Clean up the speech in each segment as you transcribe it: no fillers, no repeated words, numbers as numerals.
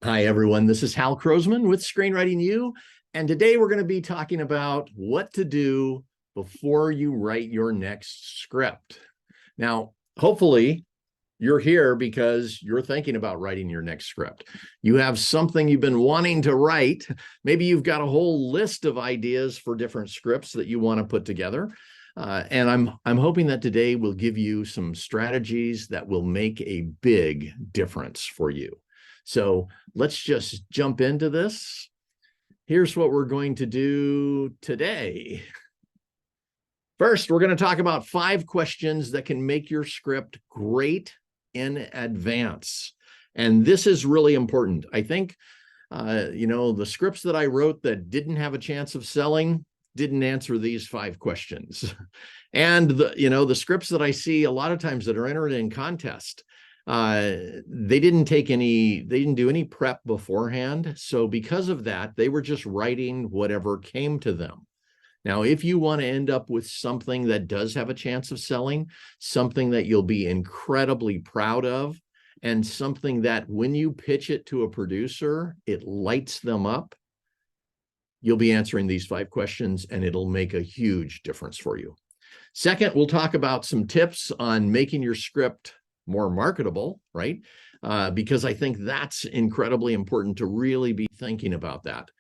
Hi, everyone. This is Hal Krosman with Screenwriting U, and today we're going to be talking about what to do before you write your next script. Now, hopefully, you're here because you're thinking about writing your next script. You have something you've been wanting to write. Maybe you've got a whole list of ideas for different scripts that you want to put together. And I'm hoping that today will give you some strategies that will make a big difference for you. So let's just jump into this. Here's what we're going to do today. First, we're going to talk about 5 questions that can make your script great in advance. And this is really important. I think, the scripts that I wrote that didn't have a chance of selling didn't answer these 5 questions. And the scripts that I see a lot of times that are entered in contest, they didn't do any prep beforehand. So because of that, they were just writing whatever came to them. Now, if you want to end up with something that does have a chance of selling, something that you'll be incredibly proud of, and something that when you pitch it to a producer, it lights them up, you'll be answering these 5 questions and it'll make a huge difference for you. Second, we'll talk about some tips on making your script more marketable, right? Because I think that's incredibly important to really be thinking about that.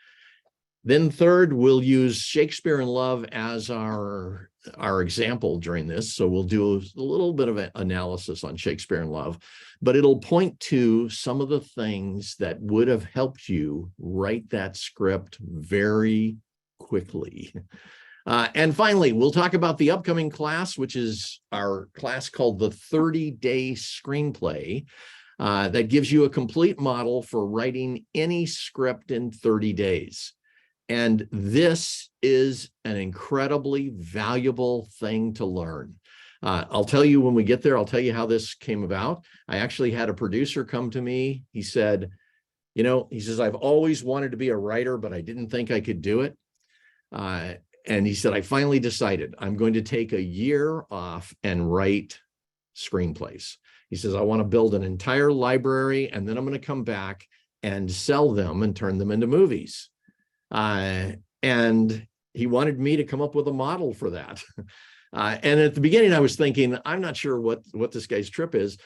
Then third, we'll use Shakespeare in Love as our example during this. So we'll do a little bit of an analysis on Shakespeare in Love, but it'll point to some of the things that would have helped you write that script very quickly. And finally, we'll talk about the upcoming class, which is our class called the 30-Day Screenplay, that gives you a complete model for writing any script in 30 days. And this is an incredibly valuable thing to learn. I'll tell you when we get there, I'll tell you how this came about. I actually had a producer come to me. He said, he says, I've always wanted to be a writer, but I didn't think I could do it. And he said, I finally decided I'm going to take a year off and write screenplays. He says, I want to build an entire library, and then I'm going to come back and sell them and turn them into movies. And he wanted me to come up with a model for that. And at the beginning, I was thinking, I'm not sure what this guy's trip is.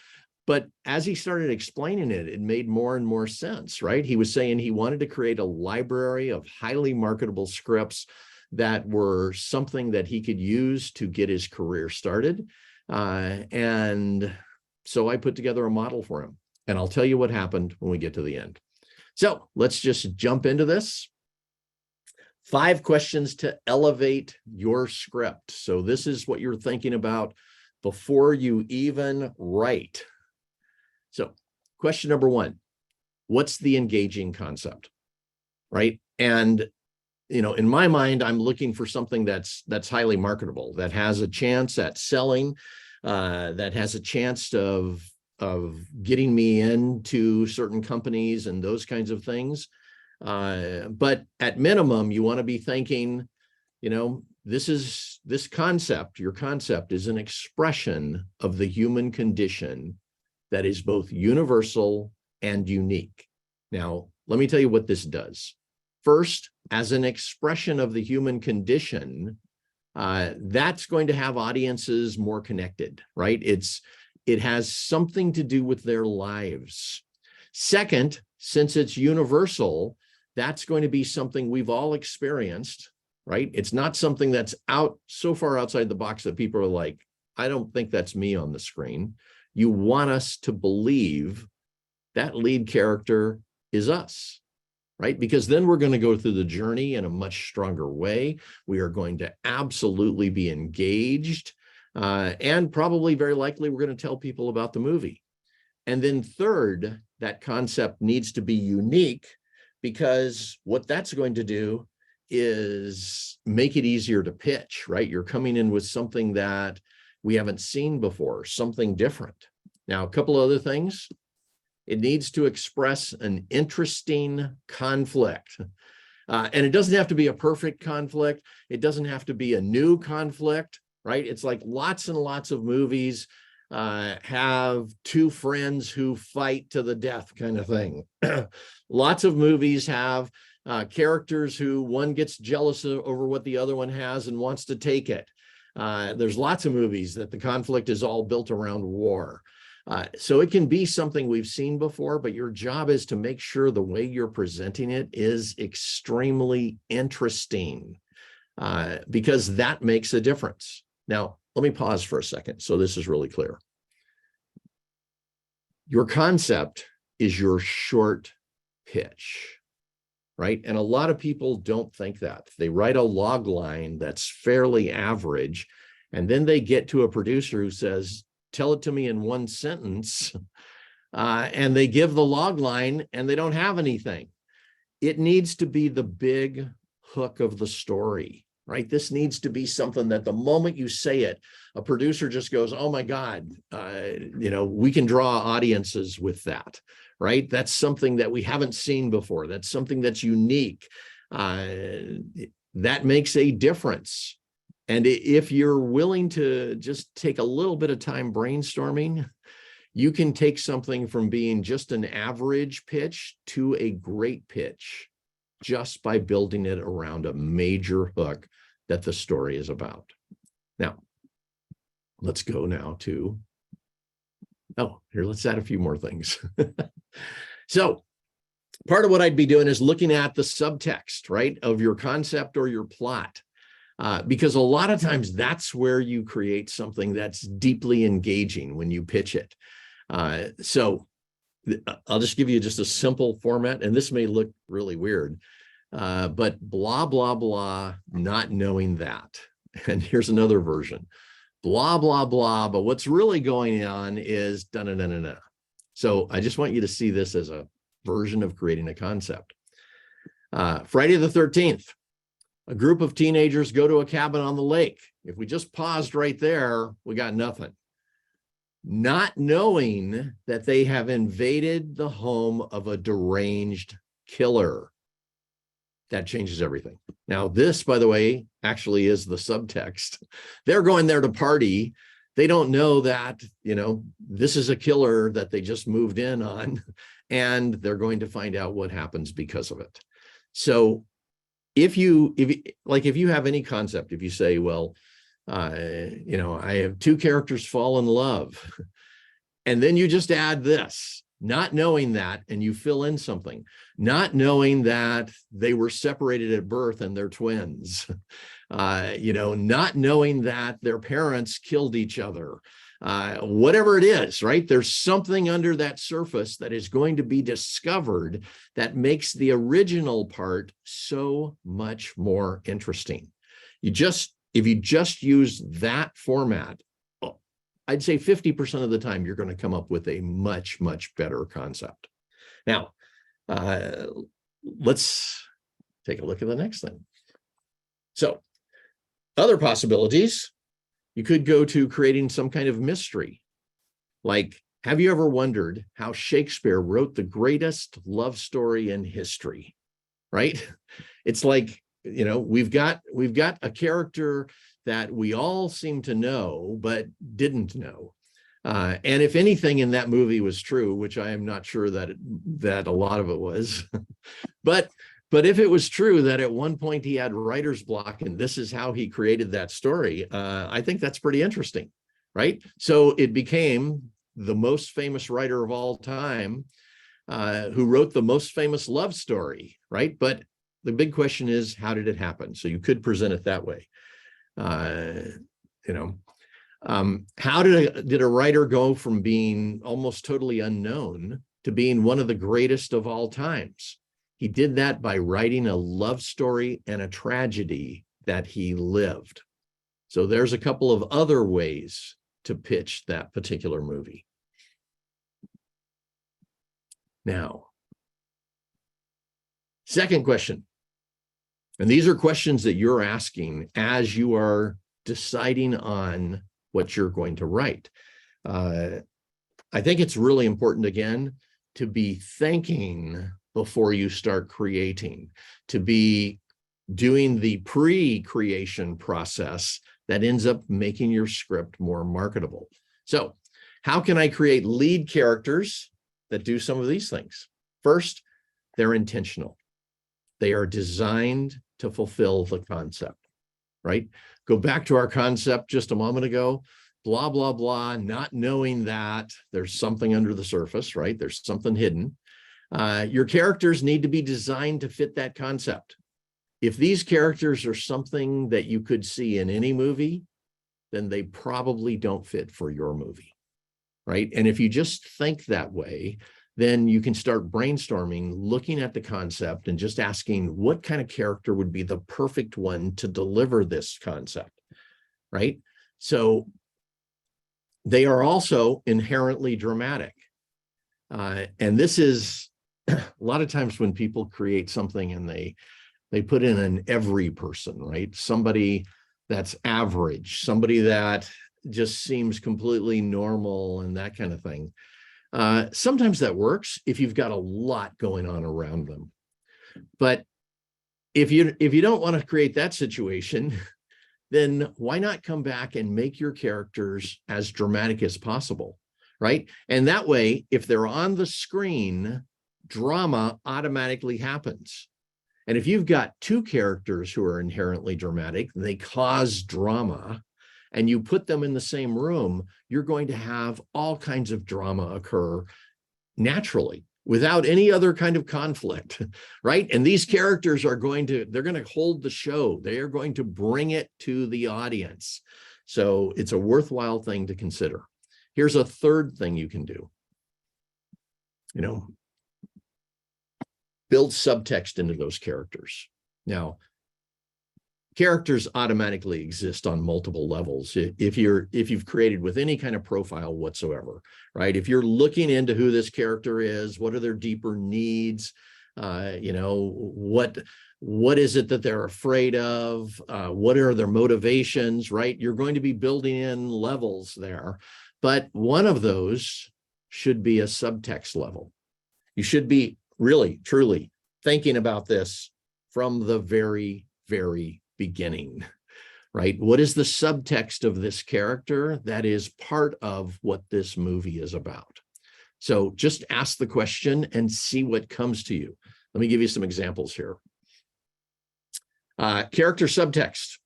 But as he started explaining it, it made more and more sense, right? He was saying he wanted to create a library of highly marketable scripts that were something that he could use to get his career started. And so I put together a model for him. And I'll tell you what happened when we get to the end. So let's just jump into this. 5 questions to elevate your script. So this is what you're thinking about before you even write. So question number 1, what's the engaging concept, right? And in my mind, I'm looking for something that's highly marketable, that has a chance at selling, that has a chance of getting me into certain companies and those kinds of things. But at minimum, you want to be thinking, this concept, your concept is an expression of the human condition that is both universal and unique. Now, let me tell you what this does. First, as an expression of the human condition, that's going to have audiences more connected, right? It has something to do with their lives. Second, since it's universal, that's going to be something we've all experienced, right? It's not something that's so far outside the box that people are like, I don't think that's me on the screen. You want us to believe that lead character is us, right? Because then we're going to go through the journey in a much stronger way. We are going to absolutely be engaged, and probably very likely we're going to tell people about the movie. And then third, that concept needs to be unique, because what that's going to do is make it easier to pitch, right? You're coming in with something that we haven't seen before, something different. Now, a couple other things. It needs to express an interesting conflict. And it doesn't have to be a perfect conflict. It doesn't have to be a new conflict, right? It's like lots and lots of movies have two friends who fight to the death kind of thing. Lots of movies have characters who one gets jealous over what the other one has and wants to take it. There's lots of movies that the conflict is all built around war. So it can be something we've seen before, but your job is to make sure the way you're presenting it is extremely interesting, because that makes a difference. Now, let me pause for a second so this is really clear. Your concept is your short pitch, right? And a lot of people don't think that. They write a log line that's fairly average, and then they get to a producer who says, tell it to me in one sentence, and they give the log line and they don't have anything. It needs to be the big hook of the story, right? This needs to be something that the moment you say it, a producer just goes, oh my God, we can draw audiences with that, right? That's something that we haven't seen before. That's something that's unique. That makes a difference. And if you're willing to just take a little bit of time brainstorming, you can take something from being just an average pitch to a great pitch just by building it around a major hook that the story is about. Now, let's go now to, let's add a few more things. So part of what I'd be doing is looking at the subtext, right, of your concept or your plot. Because a lot of times that's where you create something that's deeply engaging when you pitch it. So I'll just give you just a simple format, and this may look really weird, but blah, blah, blah, not knowing that. And here's another version, blah, blah, blah, but what's really going on is da-na-na-na-na. So I just want you to see this as a version of creating a concept. Friday the 13th. A group of teenagers go to a cabin on the lake. If we just paused right there, we got nothing. Not knowing that they have invaded the home of a deranged killer. That changes everything. Now, this, by the way, actually is the subtext. They're going there to party. They don't know that, this is a killer that they just moved in on, and they're going to find out what happens because of it. So if you have any concept, if you say, well, I have two characters fall in love, and then you just add this, not knowing that, and you fill in something, not knowing that they were separated at birth and they're twins, not knowing that their parents killed each other, whatever it is, right? There's something under that surface that is going to be discovered that makes the original part so much more interesting. If you just use that format, I'd say 50% of the time you're going to come up with a much, much better concept. Now, let's take a look at the next thing. So, other possibilities, you could go to creating some kind of mystery. Like, have you ever wondered how Shakespeare wrote the greatest love story in history, right? It's like, we've got a character that we all seem to know, but didn't know. And if anything in that movie was true, which I am not sure that a lot of it was, but if it was true that at one point he had writer's block and this is how he created that story, I think that's pretty interesting, right? So it became the most famous writer of all time, who wrote the most famous love story, right? But the big question is, how did it happen? So you could present it that way. How did a writer go from being almost totally unknown to being one of the greatest of all times? He did that by writing a love story and a tragedy that he lived. So there's a couple of other ways to pitch that particular movie. Now, second question. And these are questions that you're asking as you are deciding on what you're going to write. I think it's really important, again, to be thinking before you start creating, to be doing the pre-creation process that ends up making your script more marketable. So how can I create lead characters that do some of these things? First, they're intentional. They are designed to fulfill the concept, right? Go back to our concept just a moment ago, blah, blah, blah, not knowing that there's something under the surface, right? There's something hidden. Your characters need to be designed to fit that concept. If these characters are something that you could see in any movie, then they probably don't fit for your movie, right? And if you just think that way, then you can start brainstorming, looking at the concept and just asking what kind of character would be the perfect one to deliver this concept, right? So they are also inherently dramatic. And this is a lot of times when people create something and they put in an every person, right? Somebody that's average, somebody that just seems completely normal and that kind of thing. Sometimes that works if you've got a lot going on around them. But if you don't want to create that situation, then why not come back and make your characters as dramatic as possible, right? And that way, if they're on the screen, drama automatically happens. And if you've got two characters who are inherently dramatic, they cause drama, and you put them in the same room, you're going to have all kinds of drama occur naturally without any other kind of conflict, right? And these characters are they're going to hold the show. They are going to bring it to the audience. So it's a worthwhile thing to consider. Here's a third thing you can do. Build subtext into those characters. Now, characters automatically exist on multiple levels if you've created with any kind of profile whatsoever, right? If you're looking into who this character is, what are their deeper needs, what is it that they're afraid of, what are their motivations, right? You're going to be building in levels there, but one of those should be a subtext level. You should be really, truly thinking about this from the very, very beginning, right? What is the subtext of this character that is part of what this movie is about? So just ask the question and see what comes to you. Let me give you some examples here. Character subtext.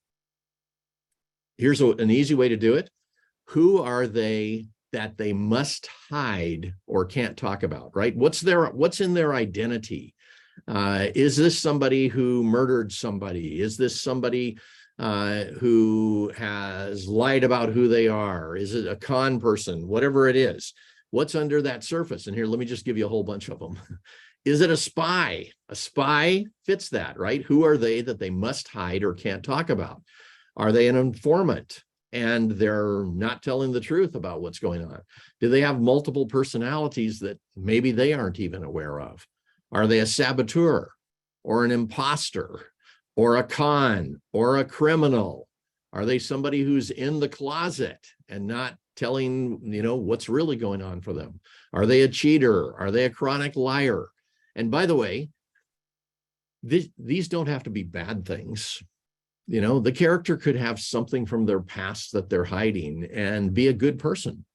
Here's an easy way to do it. Who are they that they must hide or can't talk about, right? What's in their identity? Is this somebody who murdered somebody? Is this somebody who has lied about who they are? Is it a con person? Whatever it is, what's under that surface? And here, let me just give you a whole bunch of them. Is it a spy? A spy fits that, right? Who are they that they must hide or can't talk about? Are they an informant and they're not telling the truth about what's going on? Do they have multiple personalities that maybe they aren't even aware of? Are they a saboteur or an imposter or a con or a criminal? Are they somebody who's in the closet and not telling, what's really going on for them? Are they a cheater? Are they a chronic liar? And by the way, these don't have to be bad things. The character could have something from their past that they're hiding and be a good person.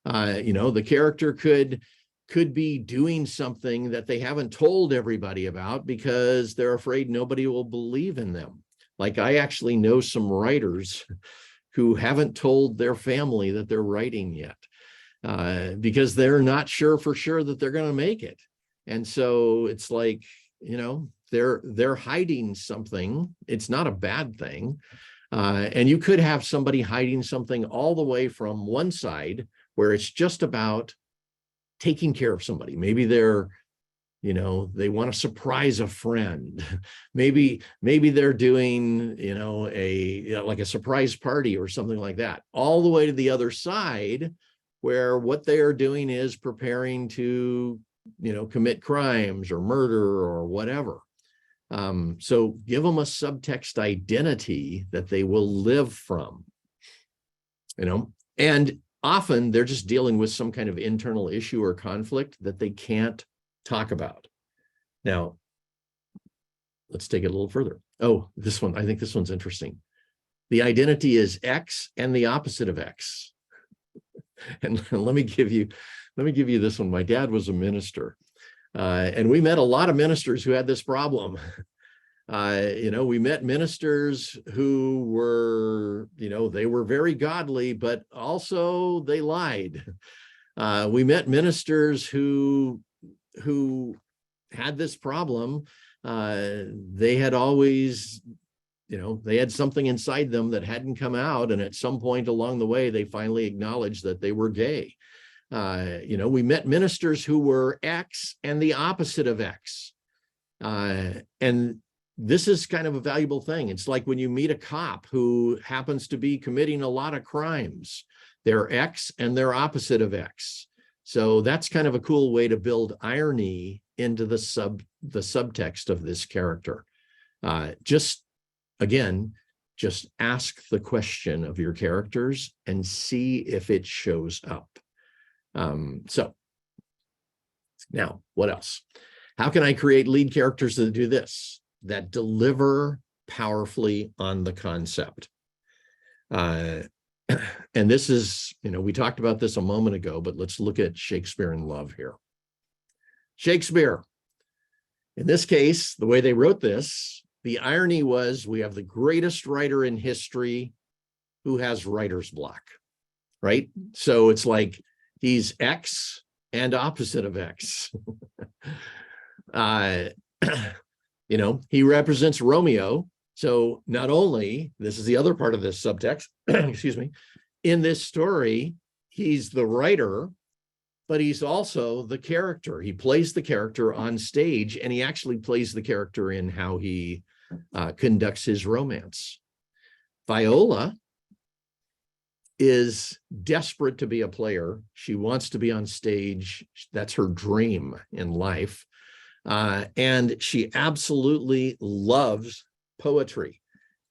The character could be doing something that they haven't told everybody about because they're afraid nobody will believe in them. Like, I actually know some writers who haven't told their family that they're writing yet because they're not sure for sure that they're going to make it. And so it's like, they're hiding something. It's not a bad thing. And you could have somebody hiding something all the way from one side where it's just about taking care of somebody. Maybe they're, they want to surprise a friend. Maybe they're doing, like a surprise party or something like that, all the way to the other side where what they are doing is preparing to, commit crimes or murder or whatever. So give them a subtext identity that they will live from, and often they're just dealing with some kind of internal issue or conflict that they can't talk about. Now, let's take it a little further. Oh, this one, I think this one's interesting. The identity is X and the opposite of X. And let me give you this one. My dad was a minister, and we met a lot of ministers who had this problem. We met ministers who were, they were very godly, but also they lied. We met ministers who had this problem. They had always, they had something inside them that hadn't come out. And at some point along the way, they finally acknowledged that they were gay. We met ministers who were X and the opposite of X. And this is kind of a valuable thing. It's like when you meet a cop who happens to be committing a lot of crimes. They're X and they're opposite of X. So that's kind of a cool way to build irony into the subtext of this character. Just ask the question of your characters and see if it shows up. So now, what else? How can I create lead characters that do this, that deliver powerfully on the concept? And this is, we talked about this a moment ago, but let's look at Shakespeare in Love here. Shakespeare, in this case, the way they wrote this, the irony was we have the greatest writer in history who has writer's block, right? So it's like he's X and opposite of X. He represents Romeo. So not only, this is the other part of this subtext, excuse me, in this story, he's the writer, but he's also the character. He plays the character on stage, and he actually plays the character in how he conducts his romance. Viola is desperate to be a player. She wants to be on stage. That's her dream in life. And she absolutely loves poetry.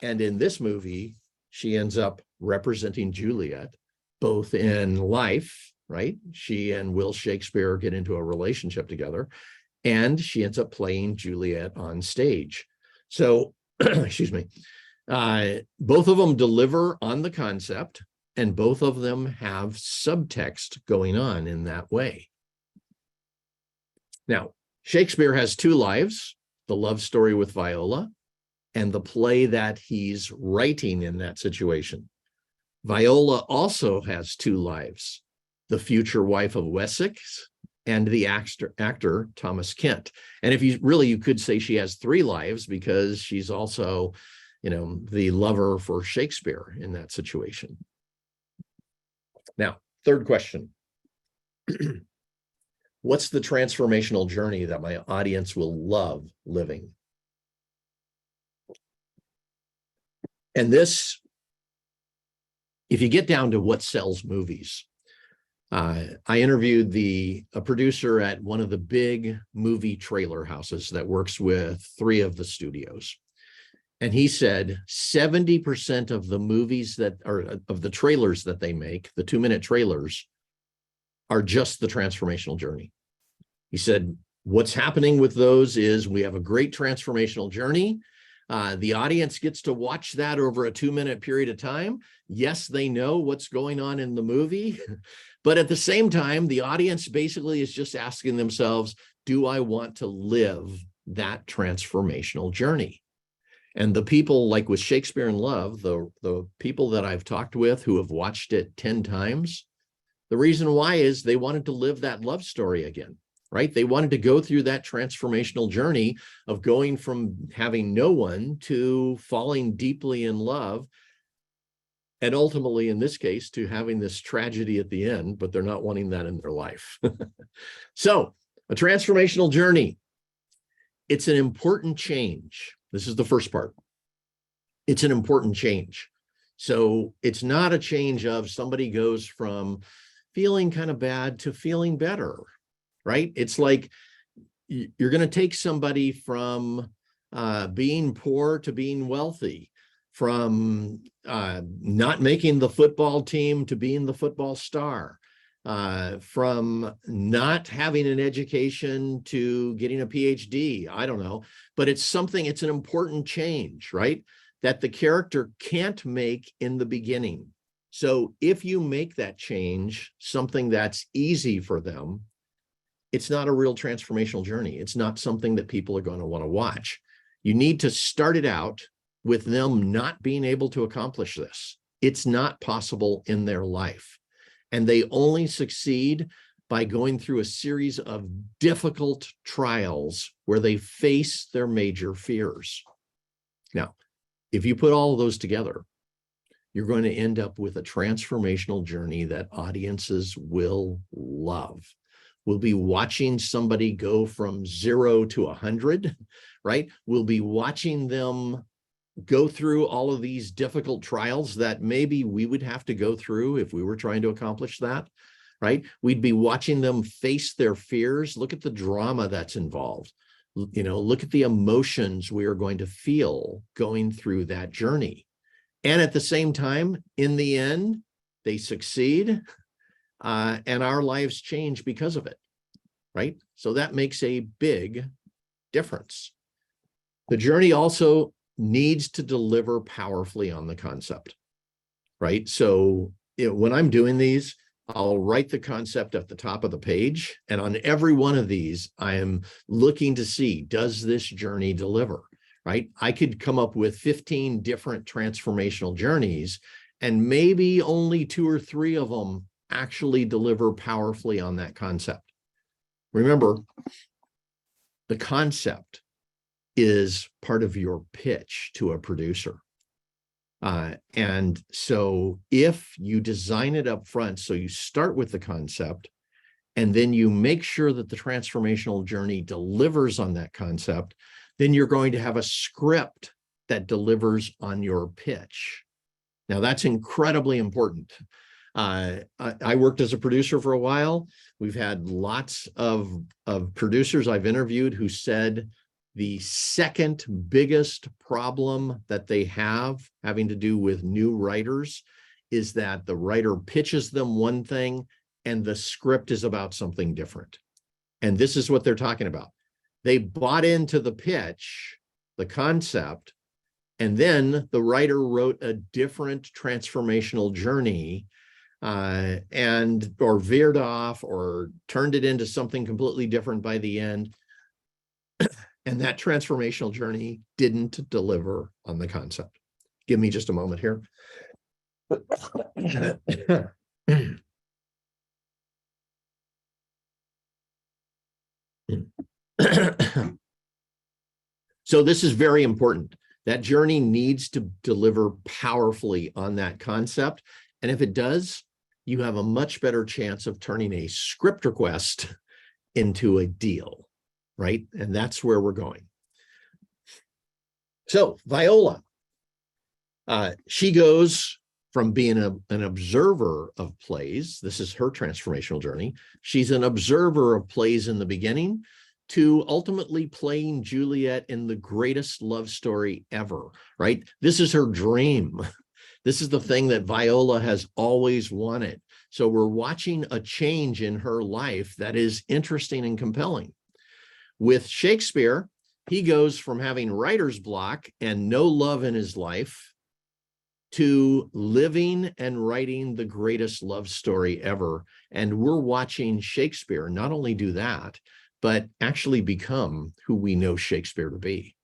And in this movie, she ends up representing Juliet, both in life, right? She and Will Shakespeare get into a relationship together, and she ends up playing Juliet on stage. So, excuse me, both of them deliver on the concept, and both of them have subtext going on in that way. Now, Shakespeare has two lives, the love story with Viola and the play that he's writing in that situation. Viola also has two lives, the future wife of Wessex and the actor Thomas Kent. And if you could say she has three lives, because she's also, the lover for Shakespeare in that situation. Now, third question. What's the transformational journey that my audience will love living? And this, if you get down to what sells movies, I interviewed a producer at one of the big movie trailer houses that works with 3 of the studios. And he said 70% of the movies of the trailers that they make, the 2-minute trailers, are just the transformational journey. He said, what's happening with those is we have a great transformational journey. The audience gets to watch that over a 2-minute period of time. Yes, they know what's going on in the movie, but at the same time, the audience basically is just asking themselves, do I want to live that transformational journey? And the people, like with Shakespeare in Love, the people that I've talked with who have watched it 10 times, the reason why is they wanted to live that love story again, right? They wanted to go through that transformational journey of going from having no one to falling deeply in love. And ultimately, in this case, to having this tragedy at the end, but they're not wanting that in their life. So, a transformational journey. It's an important change. This is the first part. It's an important change. So it's not a change of somebody goes from feeling kind of bad to feeling better, right? It's like you're going to take somebody from being poor to being wealthy, from not making the football team to being the football star, from not having an education to getting a PhD. I don't know, but it's an important change, right? That the character can't make in the beginning. So if you make that change something that's easy for them, it's not a real transformational journey. It's not something that people are going to want to watch. You need to start it out with them not being able to accomplish this. It's not possible in their life. And they only succeed by going through a series of difficult trials where they face their major fears. Now, if you put all of those together, you're going to end up with a transformational journey that audiences will love. We'll be watching somebody go from 0 to 100, right? We'll be watching them go through all of these difficult trials that maybe we would have to go through if we were trying to accomplish that, right? We'd be watching them face their fears. Look at the drama that's involved. Look at the emotions we are going to feel going through that journey. And at the same time, in the end, they succeed, and our lives change because of it, right? So that makes a big difference. The journey also needs to deliver powerfully on the concept, right? So when I'm doing these, I'll write the concept at the top of the page, and on every one of these, I am looking to see, does this journey deliver, right? I could come up with 15 different transformational journeys, and maybe only 2 or 3 of them actually deliver powerfully on that concept. Remember, the concept is part of your pitch to a producer. And so if you design it up front, so you start with the concept, and then you make sure that the transformational journey delivers on that concept, then you're going to have a script that delivers on your pitch. Now, that's incredibly important. I worked as a producer for a while. We've had lots of producers I've interviewed who said the second biggest problem that they have having to do with new writers is that the writer pitches them one thing and the script is about something different. And this is what they're talking about. They bought into the pitch, the concept, and then the writer wrote a different transformational journey or veered off or turned it into something completely different by the end. And that transformational journey didn't deliver on the concept. Give me just a moment here. So this is very important. That journey needs to deliver powerfully on that concept. And if it does, you have a much better chance of turning a script request into a deal, right? And that's where we're going. So Viola, she goes from being an observer of plays. This is her transformational journey. She's an observer of plays in the beginning to ultimately playing Juliet in the greatest love story ever, right? This is her dream. This is the thing that Viola has always wanted. So we're watching a change in her life that is interesting and compelling. With Shakespeare, he goes from having writer's block and no love in his life to living and writing the greatest love story ever. And we're watching Shakespeare not only do that, but actually become who we know Shakespeare to be,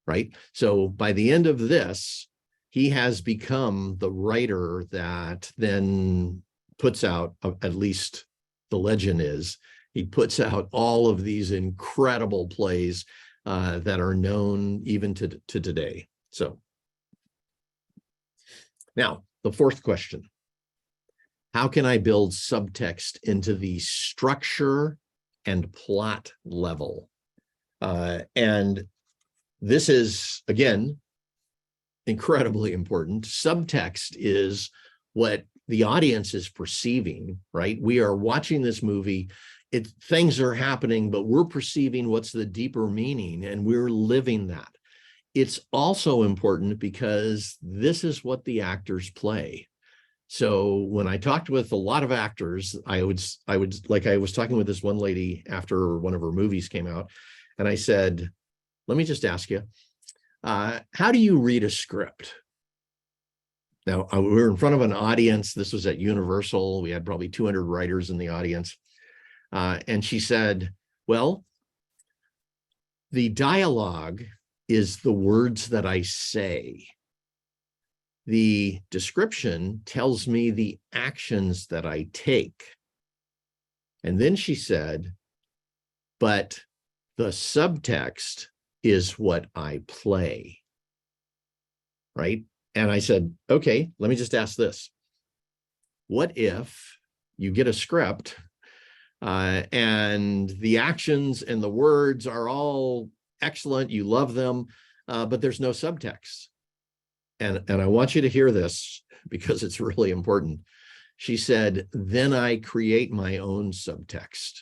right? So by the end of this, he has become the writer that then puts out, at least the legend is, he puts out all of these incredible plays that are known even to today. So now, the fourth question: how can I build subtext into the structure and plot level? And this is, again, incredibly important. Subtext is what the audience is perceiving, right? We are watching this movie. Things are happening, but we're perceiving what's the deeper meaning, and we're living that. It's also important because this is what the actors play. So when I talked with a lot of actors, I would like, I was talking with this one lady after one of her movies came out, and I said, let me just ask you, how do you read a script? Now, we were in front of an audience. This was at Universal. We had probably 200 writers in the audience. And she said, well, the dialogue is the words that I say. The description tells me the actions that I take. And then she said, but the subtext is what I play, right? And I said, okay, let me just ask this. What if you get a script and the actions and the words are all excellent, you love them, but there's no subtext? And I want you to hear this because it's really important. She said, then I create my own subtext.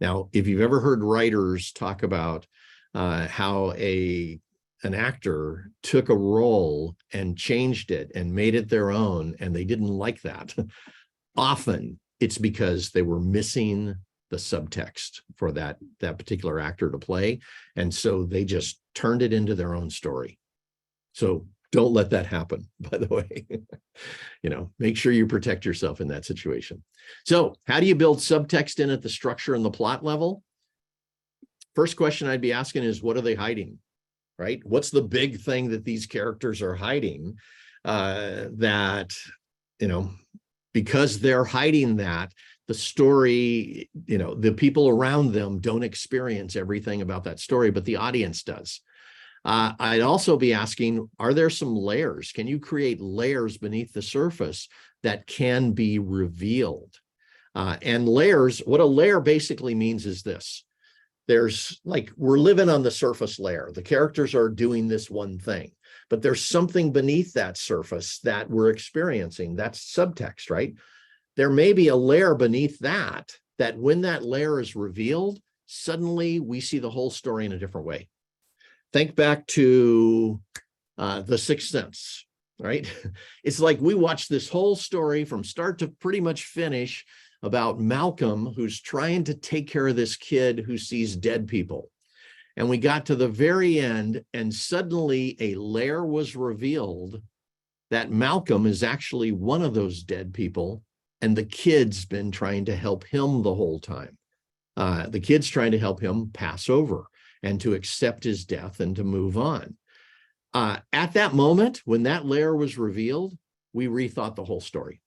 Now, if you've ever heard writers talk about how an actor took a role and changed it and made it their own, and they didn't like that, often it's because they were missing the subtext for that particular actor to play. And so they just turned it into their own story. So don't let that happen, by the way. Make sure you protect yourself in that situation. So how do you build subtext in at the structure and the plot level? First question I'd be asking is, what are they hiding, right? What's the big thing that these characters are hiding that, because they're hiding that, the story, the people around them don't experience everything about that story, but the audience does. I'd also be asking, are there some layers? Can you create layers beneath the surface that can be revealed? And layers, what a layer basically means is this. There's we're living on the surface layer. The characters are doing this one thing, but there's something beneath that surface that we're experiencing. That's subtext, right? There may be a layer beneath that when that layer is revealed, suddenly we see the whole story in a different way. Think back to The Sixth Sense, right? It's like we watched this whole story from start to pretty much finish about Malcolm, who's trying to take care of this kid who sees dead people. And we got to the very end, and suddenly a layer was revealed that Malcolm is actually one of those dead people, and the kid's been trying to help him the whole time. The kid's trying to help him pass over and to accept his death and to move on. At that moment, when that layer was revealed, we rethought the whole story,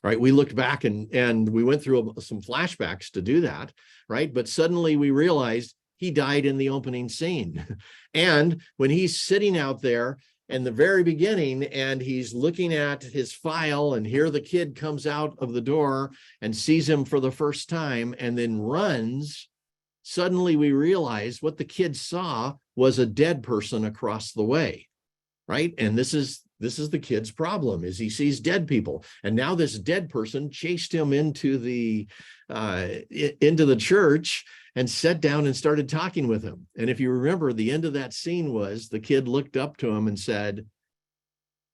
right? We looked back and we went through some flashbacks to do that, right? But suddenly we realized he died in the opening scene. And when he's sitting out there in the very beginning and he's looking at his file, and here the kid comes out of the door and sees him for the first time and then runs, suddenly we realized what the kid saw was a dead person across the way, right? And this is the kid's problem, is he sees dead people. And now this dead person chased him into the church and sat down and started talking with him. And if you remember, the end of that scene was the kid looked up to him and said,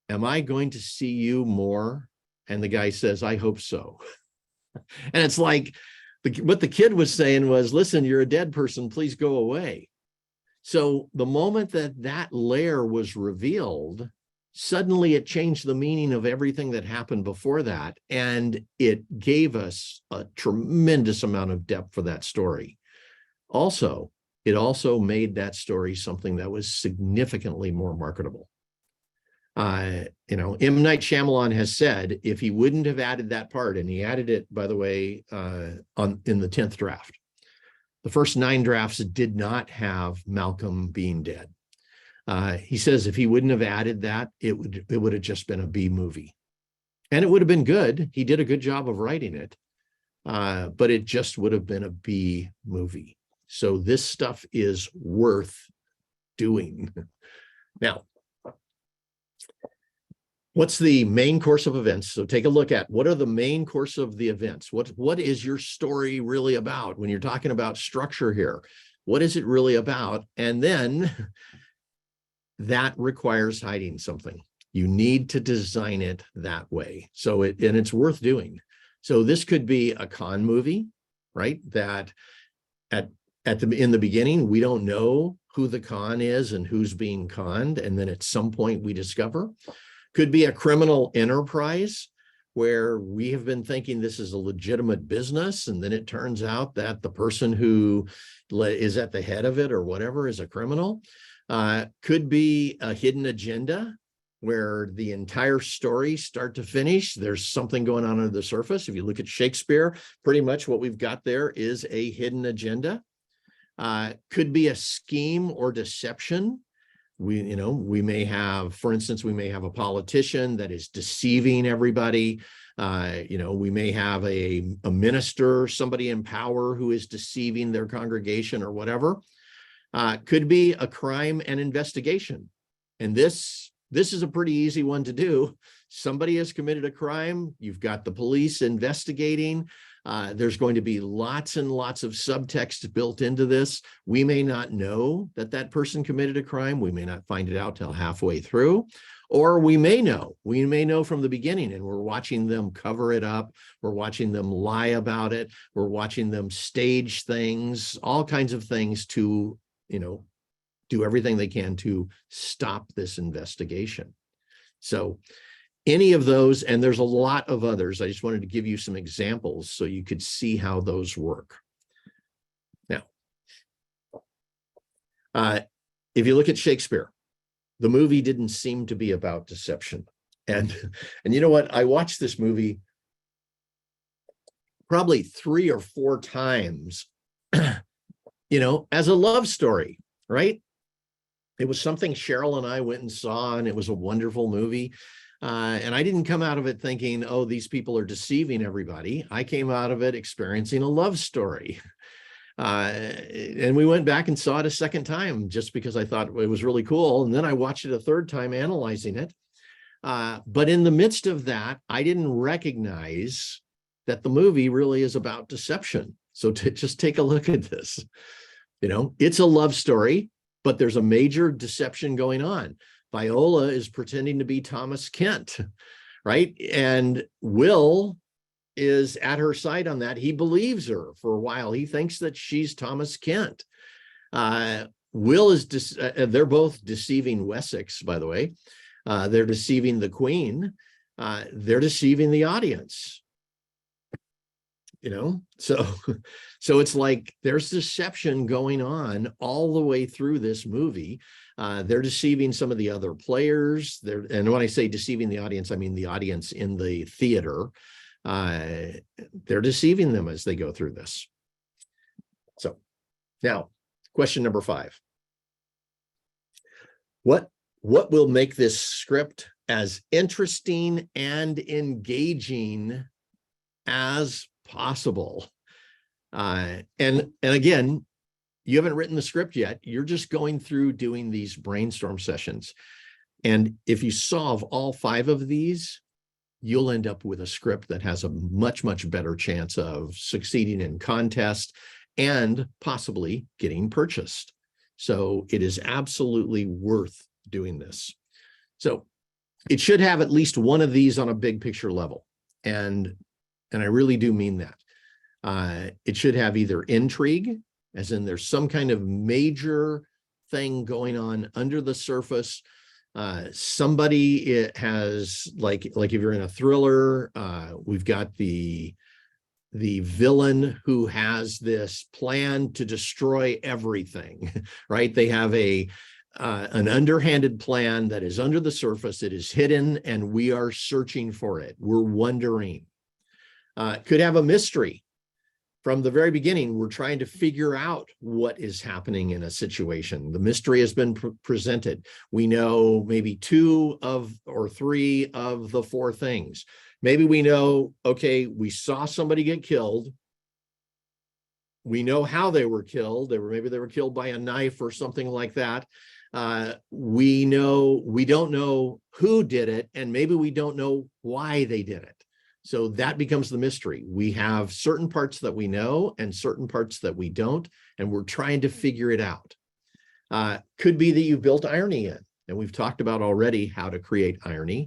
"Am I going to see you more?" And the guy says, "I hope so." And it's like, what the kid was saying was, listen, you're a dead person, please go away. So the moment that layer was revealed, suddenly it changed the meaning of everything that happened before that. And it gave us a tremendous amount of depth for that story. It also made that story something that was significantly more marketable. M. Night Shyamalan has said if he wouldn't have added that part, and he added it, by the way, in the 10th draft. The first 9 drafts did not have Malcolm being dead. He says if he wouldn't have added that, it would have just been a B movie. And it would have been good. He did a good job of writing it, but it just would have been a B movie. So this stuff is worth doing. Now, what's the main course of events? So take a look at what are the main course of the events. What is your story really about? When you're talking about structure here, what is it really about? And then that requires hiding something. You need to design it that way. So it's worth doing. So this could be a con movie, right? That in the beginning, we don't know who the con is and who's being conned. And then at some point we discover. Could be a criminal enterprise where we have been thinking this is a legitimate business, and then it turns out that the person who is at the head of it or whatever is a criminal. Could be a hidden agenda where the entire story, start to finish, there's something going on under the surface. If you look at Shakespeare, pretty much what we've got there is a hidden agenda. Could be a scheme or deception. We may have, for instance, we may have a politician that is deceiving everybody. We may have a minister, somebody in power who is deceiving their congregation or whatever. Could be a crime and investigation. And this is a pretty easy one to do. Somebody has committed a crime. You've got the police investigating. There's going to be lots and lots of subtext built into this. We may not know that that person committed a crime. We may not find it out till halfway through, or we may know from the beginning, and we're watching them cover it up. We're watching them lie about it. We're watching them stage things, all kinds of things to, do everything they can to stop this investigation. So any of those, and there's a lot of others. I just wanted to give you some examples so you could see how those work. Now, if you look at Shakespeare, the movie didn't seem to be about deception. And you know what? I watched this movie probably 3 or 4 times, as a love story, right? It was something Cheryl and I went and saw, and it was a wonderful movie. And I didn't come out of it thinking, oh, these people are deceiving everybody. I came out of it experiencing a love story. And we went back and saw it a second time just because I thought it was really cool. And then I watched it a third time analyzing it. But in the midst of that, I didn't recognize that the movie really is about deception. So just take a look at this. It's a love story, but there's a major deception going on. Viola is pretending to be Thomas Kent, right? And Will is at her side on that. He believes her for a while. He thinks that she's Thomas Kent. Will is, they're both deceiving Wessex, by the way. They're deceiving the Queen. They're deceiving the audience. So it's like there's deception going on all the way through this movie. They're deceiving some of the other players. And when I say deceiving the audience, I mean the audience in the theater. They're deceiving them as they go through this. So now, question number 5. What will make this script as interesting and engaging as possible? And again, you haven't written the script yet. You're just going through doing these brainstorm sessions. And if you solve all 5 of these, you'll end up with a script that has a much, much better chance of succeeding in contest and possibly getting purchased. So it is absolutely worth doing this. So it should have at least one of these on a big picture level. And I really do mean that. It should have either intrigue, as in there's some kind of major thing going on under the surface. Somebody has, like if you're in a thriller, we've got the villain who has this plan to destroy everything, right? They have an underhanded plan that is under the surface. It is hidden, and we are searching for it. We're wondering. Could have a mystery. From the very beginning, we're trying to figure out what is happening in a situation. The mystery has been presented. We know maybe 2 or 3 of the 4 things. Maybe we know, okay, we saw somebody get killed. We know how they were killed. Maybe they were killed by a knife or something like that. We don't know who did it, and maybe we don't know why they did it. So that becomes the mystery. We have certain parts that we know and certain parts that we don't, and we're trying to figure it out. Could be that you've built irony in, and we've talked about already how to create irony,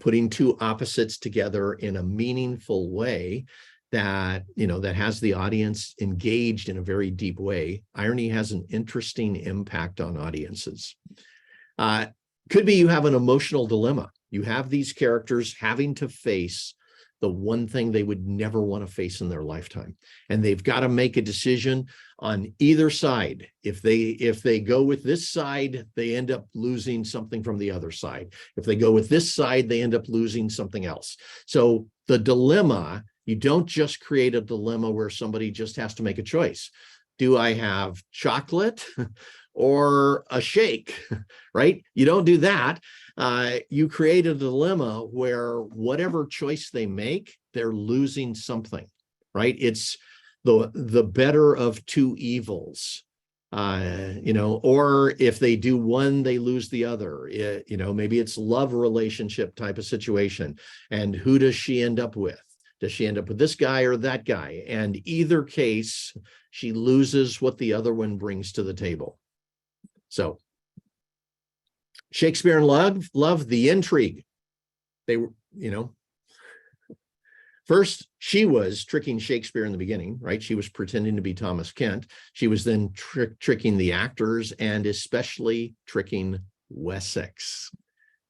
putting 2 opposites together in a meaningful way that has the audience engaged in a very deep way. Irony has an interesting impact on audiences. Could be you have an emotional dilemma. You have these characters having to face the one thing they would never want to face in their lifetime. And they've got to make a decision on either side. If they go with this side, they end up losing something from the other side. If they go with this side, they end up losing something else. So the dilemma, you don't just create a dilemma where somebody just has to make a choice. Do I have chocolate or a shake, right? You don't do that. You create a dilemma where whatever choice they make, they're losing something, right? It's the better of two evils, or if they do one, they lose the other. Maybe it's love relationship type of situation. And who does she end up with? Does she end up with this guy or that guy? And either case, she loses what the other one brings to the table. So Shakespeare and love the intrigue. They were, first she was tricking Shakespeare in the beginning, right? She was pretending to be Thomas Kent. She was then tricking the actors and especially tricking Wessex.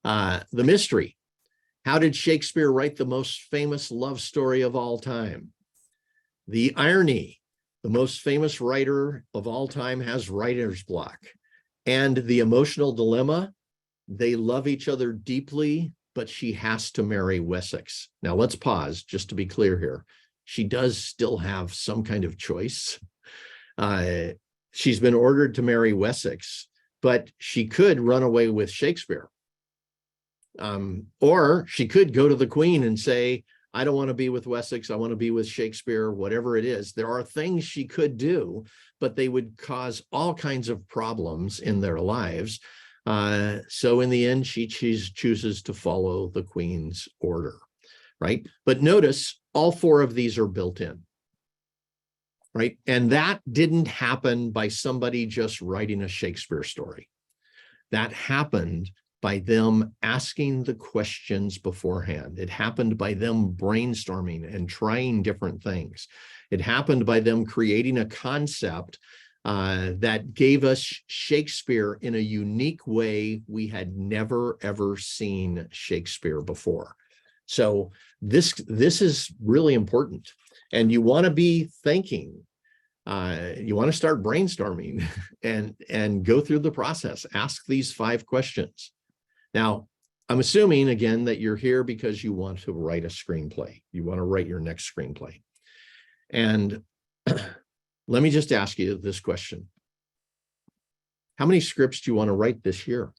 The mystery. How did Shakespeare write the most famous love story of all time? The irony. The most famous writer of all time has writer's block. And the emotional dilemma, they love each other deeply, but she has to marry Wessex. Now let's pause just to be clear here. She does still have some kind of choice. She's been ordered to marry Wessex, but she could run away with Shakespeare. Or she could go to the Queen and say, I don't want to be with Wessex. I want to be with Shakespeare, whatever it is. There are things she could do, but they would cause all kinds of problems in their lives. So in the end, she chooses to follow the Queen's order, right? But notice all four of these are built in, right? And that didn't happen by somebody just writing a Shakespeare story. That happened by them asking the questions beforehand. It happened by them brainstorming and trying different things. It happened by them creating a concept that gave us Shakespeare in a unique way we had never, ever seen Shakespeare before. So this is really important. And you want to be thinking, you want to start brainstorming and go through the process. Ask these 5 questions. Now, I'm assuming, again, that you're here because you want to write a screenplay. You want to write your next screenplay. And let me just ask you this question. How many scripts do you want to write this year?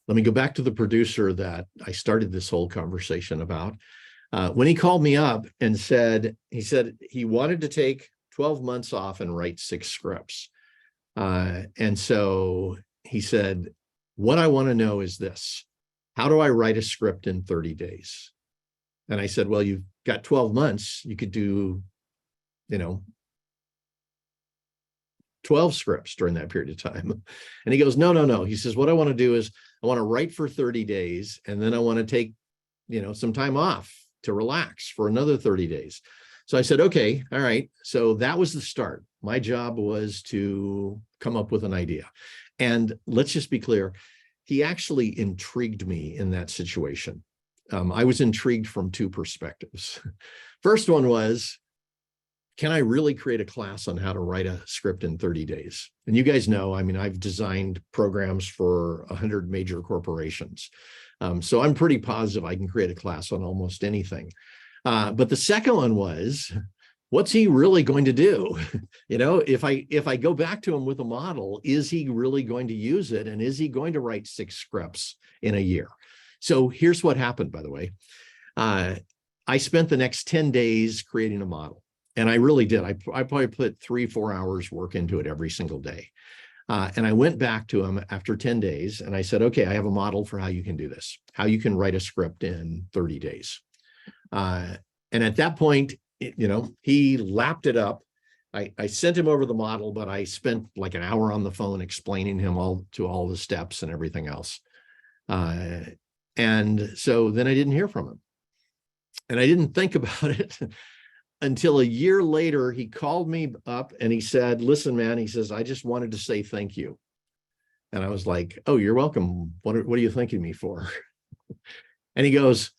Let me go back to the producer that I started this whole conversation about. When he called me up and said he wanted to take 12 months off and write 6 scripts. And so he said, what I want to know is this: how do I write a script in 30 days? And I said, well, you've got 12 months. You could do, 12 scripts during that period of time. And he goes, no. He says, what I want to do is I want to write for 30 days, and then I want to take, some time off to relax for another 30 days. So I said, okay, all right. So that was the start. My job was to come up with an idea. And let's just be clear, he actually intrigued me in that situation. I was intrigued from 2 perspectives. First one was, can I really create a class on how to write a script in 30 days? And you guys know, I've designed programs for 100 major corporations. So I'm pretty positive I can create a class on almost anything. But the second one was, what's he really going to do? If I go back to him with a model, is he really going to use it? And is he going to write 6 scripts in a year? So here's what happened, by the way. I spent the next 10 days creating a model. And I really did. I probably put 3-4 hours work into it every single day. And I went back to him after 10 days and I said, okay, I have a model for how you can do this, how you can write a script in 30 days. And at that point, he lapped it up. I sent him over the model, but I spent like an hour on the phone explaining him all the steps and everything else. And so then I didn't hear from him. And I didn't think about it until a year later. He called me up and he said, listen, man, he says, I just wanted to say thank you. And I was like, oh, you're welcome. What are you thanking me for? And he goes,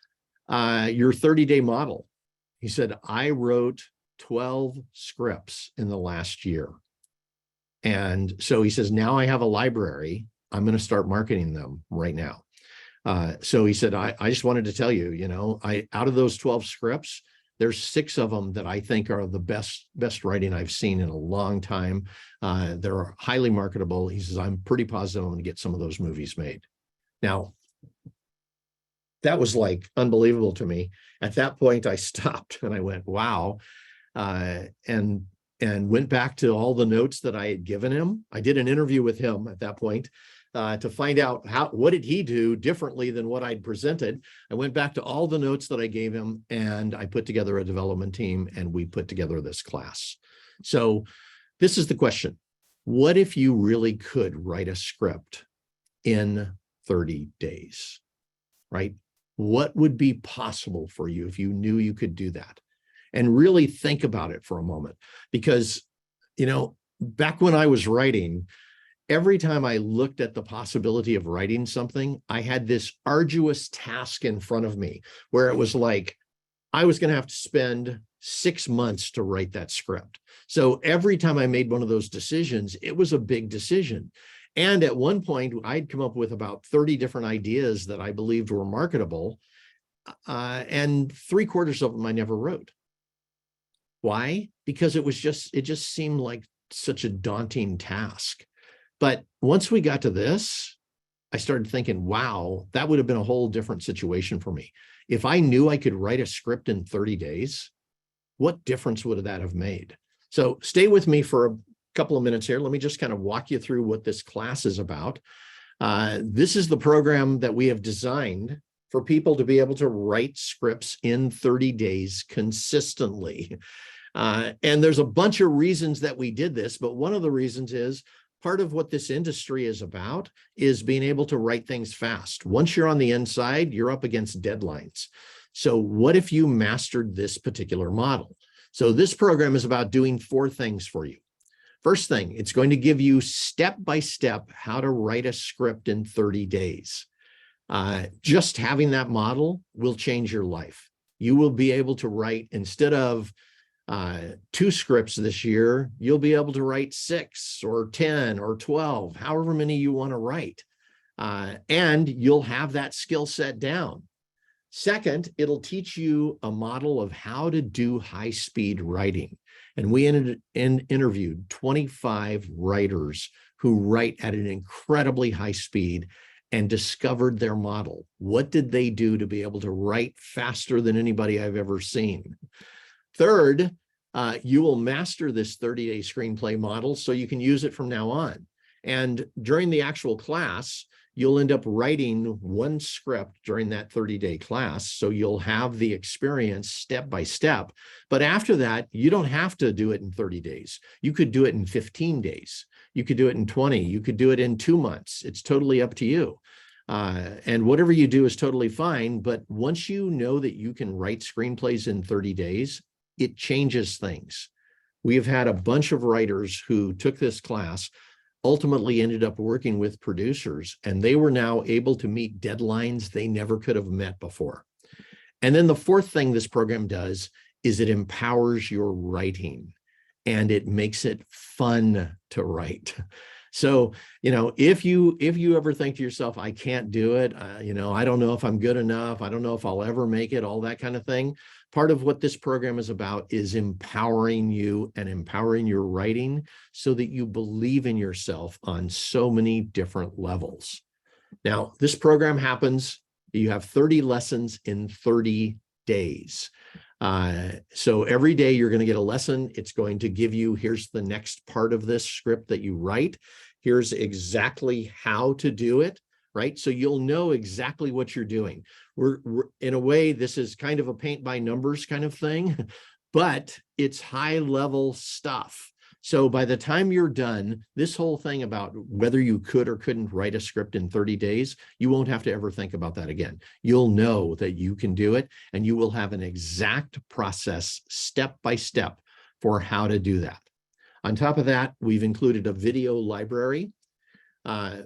your 30-day model. He said, I wrote 12 scripts in the last year. And so he says, now I have a library. I'm going to start marketing them right now. So he said, I just wanted to tell you, out of those 12 scripts, there's 6 of them that I think are the best writing I've seen in a long time. They're highly marketable. He says, I'm pretty positive I'm going to get some of those movies made. Now, that was like unbelievable to me. At that point, I stopped and I went, wow. And went back to all the notes that I had given him. I did an interview with him at that point to find out what did he do differently than what I'd presented. I went back to all the notes that I gave him, and I put together a development team, and we put together this class. So this is the question. What if you really could write a script in 30 days, right? What would be possible for you if you knew you could do that? And really think about it for a moment, because, back when I was writing, every time I looked at the possibility of writing something, I had this arduous task in front of me where it was like, I was going to have to spend 6 months to write that script. So every time I made one of those decisions, it was a big decision. And at one point, I'd come up with about 30 different ideas that I believed were marketable. And 3/4 of them I never wrote. Why? Because it just seemed like such a daunting task. But once we got to this, I started thinking, wow, that would have been a whole different situation for me. If I knew I could write a script in 30 days, what difference would that have made? So stay with me for a couple of minutes here. Let me just kind of walk you through what this class is about. This is the program that we have designed for people to be able to write scripts in 30 days consistently. And there's a bunch of reasons that we did this, but one of the reasons is part of what this industry is about is being able to write things fast. Once you're on the inside, you're up against deadlines. So what if you mastered this particular model? So this program is about doing 4 things for you. First thing, it's going to give you step-by-step how to write a script in 30 days. Just having that model will change your life. You will be able to write, instead of 2 scripts this year, you'll be able to write 6 or 10 or 12, however many you want to write. And you'll have that skill set down. Second, it'll teach you a model of how to do high-speed writing. And we interviewed 25 writers who write at an incredibly high speed and discovered their model. What did they do to be able to write faster than anybody I've ever seen? Third, you will master this 30-day screenplay model so you can use it from now on. And during the actual class, you'll end up writing 1 script during that 30-day class. So you'll have the experience step by step. But after that, you don't have to do it in 30 days. You could do it in 15 days. You could do it in 20. You could do it in 2 months. It's totally up to you. And whatever you do is totally fine. But once you know that you can write screenplays in 30 days, it changes things. We have had a bunch of writers who took this class, ultimately ended up working with producers, and they were now able to meet deadlines they never could have met before. And then the 4th thing this program does is it empowers your writing, and it makes it fun to write. So, if you ever think to yourself, I can't do it, I don't know if I'm good enough, I don't know if I'll ever make it, all that kind of thing. Part of what this program is about is empowering you and empowering your writing so that you believe in yourself on so many different levels. Now, this program happens, you have 30 lessons in 30 days. So every day you're going to get a lesson. It's going to give you, here's the next part of this script that you write. Here's exactly how to do it, right? So you'll know exactly what you're doing. We're in a way, this is kind of a paint by numbers kind of thing, but it's high level stuff. So by the time you're done, this whole thing about whether you could or couldn't write a script in 30 days, you won't have to ever think about that again. You'll know that you can do it, and you will have an exact process step by step for how to do that. On top of that, we've included a video library.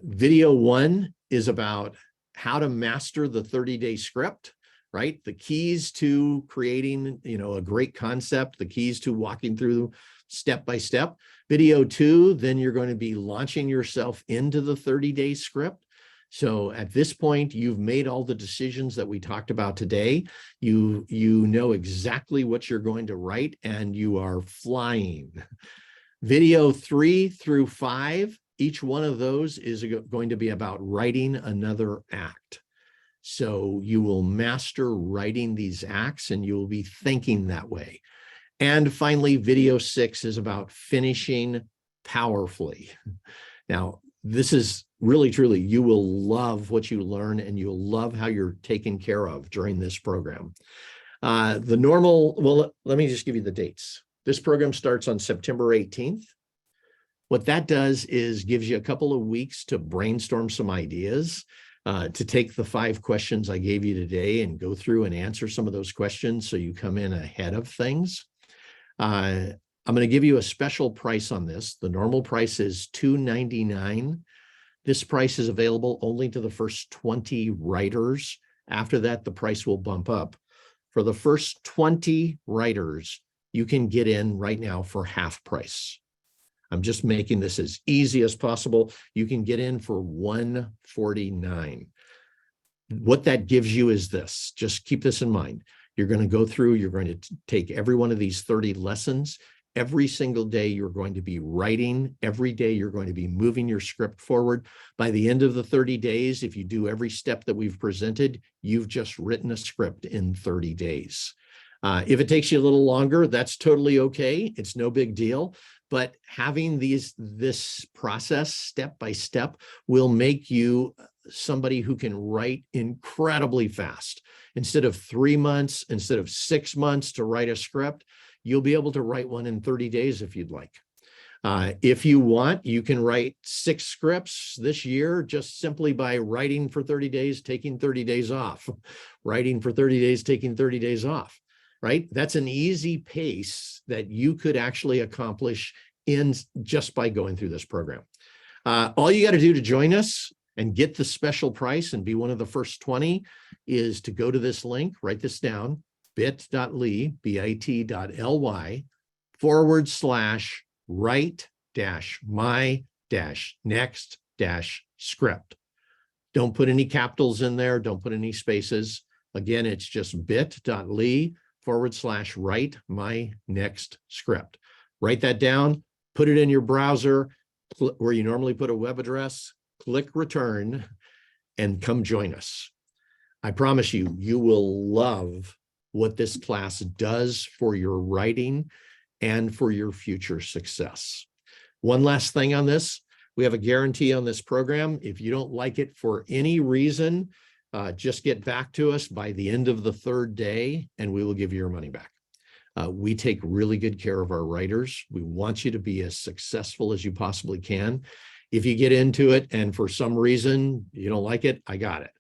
Video 1 is about how to master the 30-day script, right? The keys to creating, a great concept, the keys to walking through step by step. Video 2, then you're going to be launching yourself into the 30-day script. So at this point, you've made all the decisions that we talked about today. You know exactly what you're going to write, and you are flying. Video 3 through 5, each one of those is going to be about writing another act. So you will master writing these acts, and you will be thinking that way. And finally, video 6 is about finishing powerfully. Now, this is really, truly, you will love what you learn, and you'll love how you're taken care of during this program. Let me just give you the dates. This program starts on September 18th. What that does is gives you a couple of weeks to brainstorm some ideas, to take the 5 questions I gave you today and go through and answer some of those questions so you come in ahead of things. I'm going to give you a special price on this. The normal price is $299. This price is available only to the first 20 writers. After that, the price will bump up. For the first 20 writers, you can get in right now for half price. I'm just making this as easy as possible. You can get in for $149. What that gives you is this. Just keep this in mind. You're going to go through, you're going to take every one of these 30 lessons. Every single day, you're going to be writing. Every day, you're going to be moving your script forward. By the end of the 30 days, if you do every step that we've presented, you've just written a script in 30 days. If it takes you a little longer, that's totally okay. It's no big deal. But having this process step by step will make you somebody who can write incredibly fast. Instead of 3 months, instead of 6 months to write a script, you'll be able to write one in 30 days if you'd like. If you want, you can write 6 scripts this year just simply by writing for 30 days, taking 30 days off. Writing for 30 days, taking 30 days off, right? That's an easy pace that you could actually accomplish in just by going through this program. All you got to do to join us and get the special price and be one of the first 20 is to go to this link, write this down, bit.ly, bit.ly/write-my-next-script. Don't put any capitals in there. Don't put any spaces. Again, it's just bit.ly/write-my-next-script. Write that down, put it in your browser where you normally put a web address, click return, and come join us. I promise you, you will love what this class does for your writing and for your future success. One last thing on this, we have a guarantee on this program. If you don't like it for any reason, just get back to us by the end of the 3rd day and we will give you your money back. We take really good care of our writers. We want you to be as successful as you possibly can. If you get into it and for some reason you don't like it, I got it.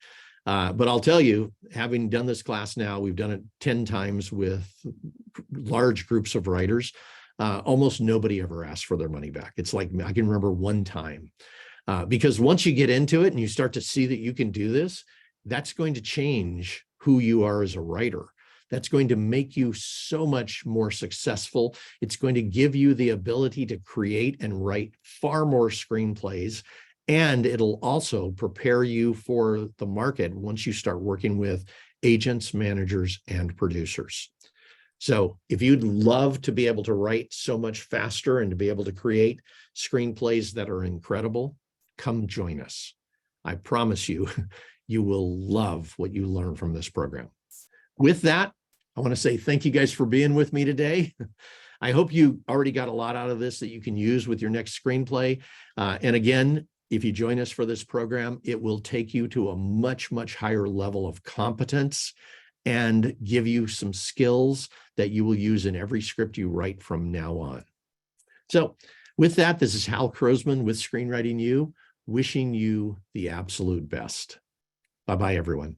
But I'll tell you, having done this class now, we've done it 10 times with large groups of writers. Almost nobody ever asks for their money back. It's like, I can remember one time, because once you get into it and you start to see that you can do this, that's going to change who you are as a writer. That's going to make you so much more successful. It's going to give you the ability to create and write far more screenplays. And it'll also prepare you for the market once you start working with agents, managers, and producers. So if you'd love to be able to write so much faster and to be able to create screenplays that are incredible, come join us. I promise you, you will love what you learn from this program. With that, I want to say thank you guys for being with me today. I hope you already got a lot out of this that you can use with your next screenplay. And again, if you join us for this program, it will take you to a much, much higher level of competence and give you some skills that you will use in every script you write from now on. So with that, this is Hal Krosman with Screenwriting U, wishing you the absolute best. Bye-bye, everyone.